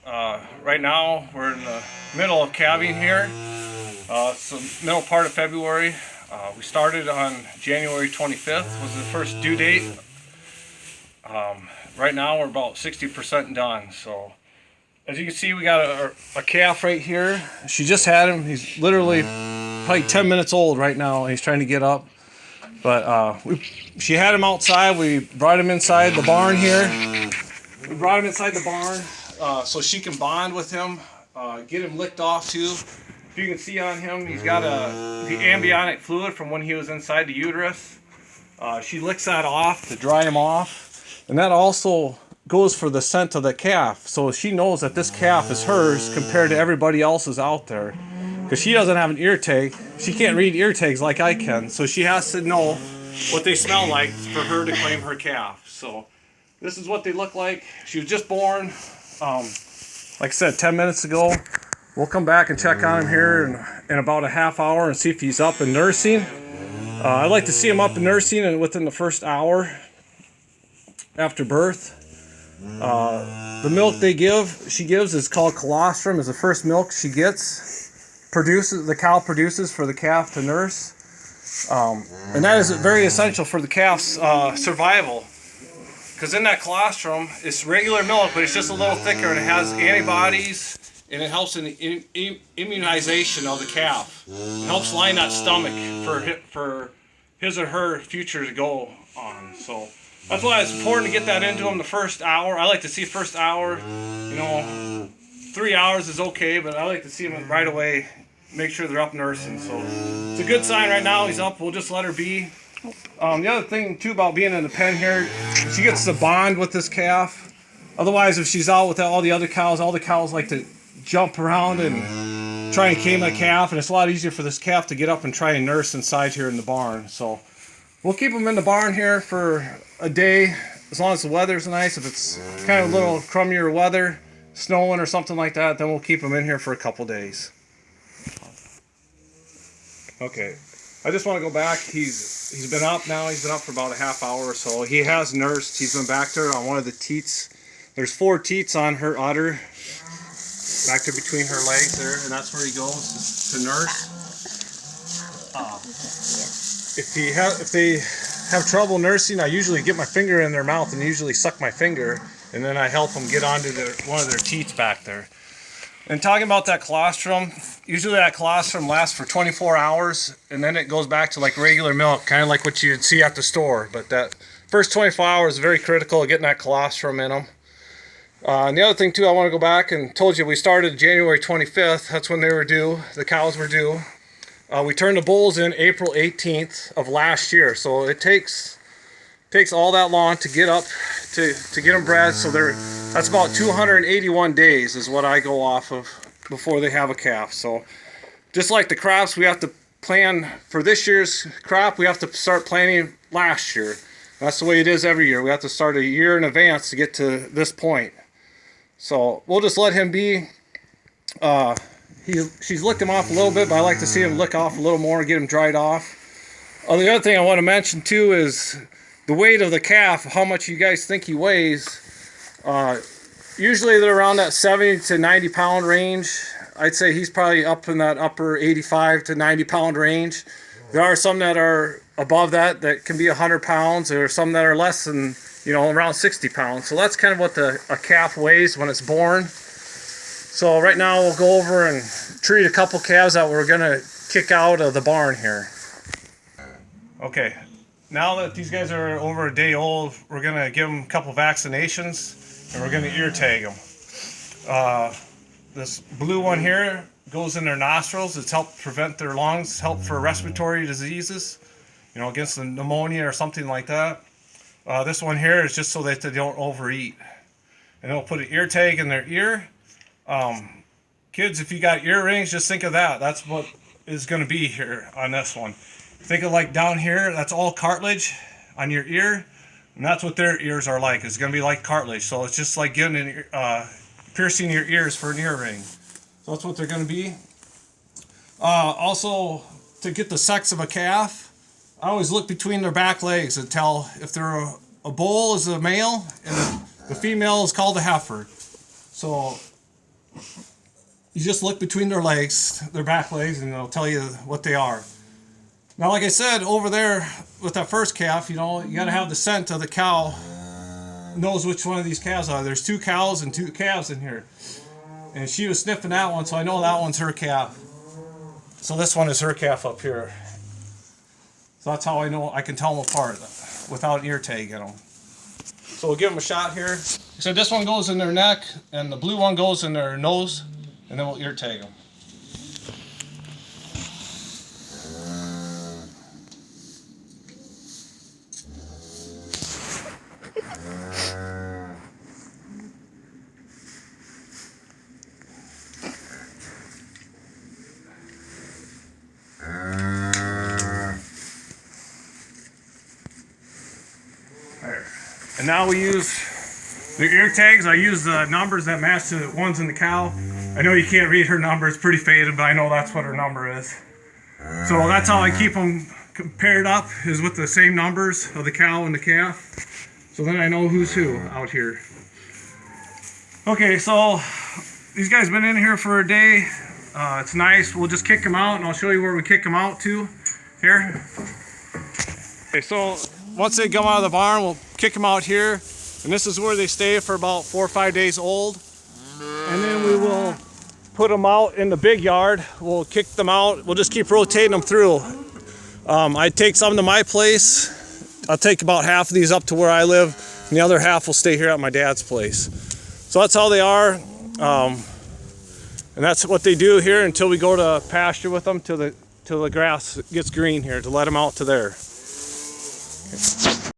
Right now we're in the middle of calving here. It's the middle part of February. We started on January 25th was the first due date. Right now we're about 60% done. So as you can see, we got a calf right here. She just had him. He's literally probably 10 minutes old right now. He's trying to get up. But she had him outside. We brought him inside the barn here. We brought him inside the barn so she can bond with him, get him licked off too. If you can see on him, he's got the amniotic fluid from when he was inside the uterus. She licks that off to dry him off. And that also goes for the scent of the calf. So she knows that this calf is hers compared to everybody else's out there. Because she doesn't have an ear tag. She can't read ear tags like I can. So she has to know what they smell like for her to claim her calf. So this is what they look like. She was just born, like I said, 10 minutes ago. We'll come back and check on him here in about a half hour and see if he's up and nursing. I'd like to see him up and nursing and within the first hour after birth. The milk she gives is called colostrum. Is the first milk she gets. The cow produces for the calf to nurse. And that is very essential for the calf's survival. Because in that colostrum, it's regular milk, but it's just a little thicker and it has antibodies and it helps in the immunization of the calf. It helps line that stomach for his or her future to go on. So that's why it's important to get that into them the first hour. I like to see first hour, 3 hours is okay, but I like to see them right away, make sure they're up nursing. So it's a good sign right now. He's up. We'll just let her be. The other thing too about being in the pen here, she gets to bond with this calf. Otherwise, if she's out with all the cows like to jump around and try and tame the calf, and it's a lot easier for this calf to get up and try and nurse inside here in the barn. So we'll keep them in the barn here for a day, as long as the weather's nice. If it's kind of a little crummier weather, snowing or something like that, then we'll keep them in here for a couple days. Okay, I just want to go back. He's been up now. He's been up for about a half hour or so. He has nursed. He's been back there on one of the teats. There's 4 teats on her udder, back there between her legs there, and that's where he goes to nurse. If they have trouble nursing, I usually get my finger in their mouth and usually suck my finger, and then I help them get onto one of their teats back there. And talking about that colostrum, usually that colostrum lasts for 24 hours, and then it goes back to like regular milk, kind of like what you'd see at the store. But that first 24 hours is very critical of getting that colostrum in them. And the other thing too, I want to go back and told you we started January 25th. That's when they were due. The cows were due. We turned the bulls in April 18th of last year. So it takes all that long to get up to get them bred. So that's about 281 days is what I go off of before they have a calf. So just like the crops, we have to plan for this year's crop. We have to start planning last year. That's the way it is every year. We have to start a year in advance to get to this point. So we'll just let him be. She's licked him off a little bit, but I like to see him lick off a little more and get him dried off. The other thing I want to mention too is the weight of the calf, how much you guys think he weighs. Usually they're around that 70 to 90 pound range. I'd say he's probably up in that upper 85 to 90 pound range. There are some that are above that can be 100 pounds. There are some that are less than, around 60 pounds. So that's kind of what a calf weighs when it's born. So right now we'll go over and treat a couple calves that we're gonna kick out of the barn here. Okay, now that these guys are over a day old, we're gonna give them a couple vaccinations and we're gonna ear tag them. This blue one here goes in their nostrils. It's helped prevent their lungs, help for respiratory diseases, against the pneumonia or something like that. This one here is just so that they don't overeat. And they'll put an ear tag in their ear. Kids, if you got earrings, just think of that. That's what is going to be here on this one. Think of like down here, that's all cartilage on your ear, and that's what their ears are like. It's going to be like cartilage. So it's just like getting piercing your ears for an earring. So that's what they're going to be. Also, to get the sex of a calf, I always look between their back legs and tell if they're a bull is a male and the female is called a heifer. So you just look between their legs, their back legs, and it'll tell you what they are. Now, like I said, over there with that first calf, you know, you got to have the scent of the cow. Knows which one of these calves are. There's 2 cows and 2 calves in here. And she was sniffing that one, so I know that one's her calf. So this one is her calf up here. So that's how I know I can tell them apart without ear tagging them. So we'll give them a shot here. So this one goes in their neck, and the blue one goes in their nose, and then we'll ear tag them. And now we use the ear tags. I use the numbers that match the ones in the cow. I know you can't read her number, it's pretty faded, but I know that's what her number is. So that's how I keep them paired up, is with the same numbers of the cow and the calf. So then I know who's who out here. Okay, so these guys been in here for a day. It's nice. We'll just kick them out, and I'll show you where we kick them out to. Here. Okay, so once they come out of the barn, we'll kick them out here, and this is where they stay for about 4 or 5 days old. And then we will put them out in the big yard. We'll kick them out. We'll just keep rotating them through. I take some to my place. I'll take about half of these up to where I live, and the other half will stay here at my dad's place. So that's how they are, and that's what they do here until we go to pasture with them till the grass gets green here, to let them out to there. Okay.